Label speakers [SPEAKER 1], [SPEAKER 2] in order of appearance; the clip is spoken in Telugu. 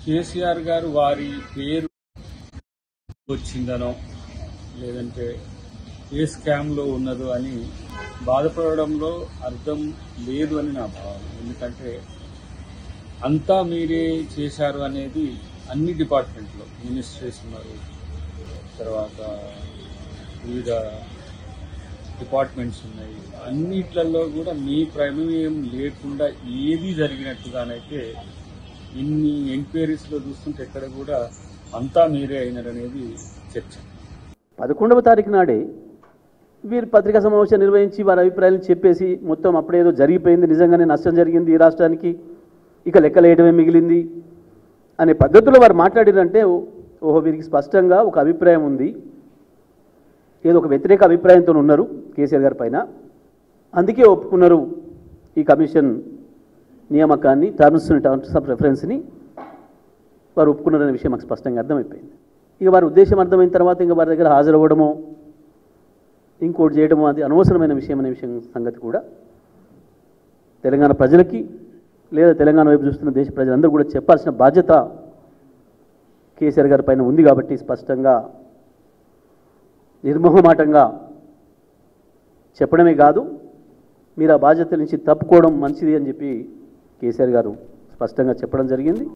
[SPEAKER 1] కేసీఆర్ గారు వారి పేరు వచ్చిందనో లేదంటే ఏ స్కామ్లో ఉన్నదో అని బాధపడడంలో అర్థం లేదు అని నా భావన. ఎందుకంటే అంతా మీరే చేశారు అనేది అన్ని డిపార్ట్మెంట్లో మినిస్ట్రీస్ ఉన్నారు, తర్వాత వివిధ డిపార్ట్మెంట్స్ ఉన్నాయి, అన్నిట్లలో కూడా మీ ప్రమేయం లేకుండా ఏది జరిగినట్టుగానైతే ఇన్ని ఎంక్వైరీస్లో చూస్తుంటే ఎక్కడ కూడా అంతా మీరే అయినారనేది చర్చ.
[SPEAKER 2] 11వ తారీఖు నాడే వీరు పత్రికా సమావేశం నిర్వహించి వారి అభిప్రాయాలు చెప్పేసి మొత్తం అప్పుడేదో జరిగిపోయింది, నిజంగానే నష్టం జరిగింది ఈ రాష్ట్రానికి, ఇక లెక్కలేయడమే మిగిలింది అనే పద్ధతిలో వారు మాట్లాడారంటే ఓహో వీరికి స్పష్టంగా ఒక అభిప్రాయం ఉంది, ఏదో ఒక వ్యతిరేక అభిప్రాయంతో ఉన్నారు కేసీఆర్ గారి పైన, అందుకే ఒప్పుకున్నారు ఈ కమిషన్ నియామకాన్ని, టర్మ్స్ ఆఫ్ రెఫరెన్స్ని వారు ఒప్పుకున్నారనే విషయం మాకు స్పష్టంగా అర్థమైపోయింది. ఇక వారి ఉద్దేశం అర్థమైన తర్వాత ఇంకా వారి దగ్గర హాజరవ్వడమో ఇంకోటి చేయడమో అది అనవసరమైన విషయం అనే విషయం సంగతి కూడా తెలంగాణ ప్రజలకి లేదా తెలంగాణ వైపు చూస్తున్న దేశ ప్రజలందరూ కూడా చెప్పాల్సిన బాధ్యత కేసీఆర్ గారి పైన ఉంది. కాబట్టి స్పష్టంగా నిర్మోహమాటంగా చెప్పడమే కాదు, మీరు ఆ బాధ్యత నుంచి తప్పుకోవడం మంచిది అని చెప్పి కేసీఆర్ గారు స్పష్టంగా చెప్పడం జరిగింది.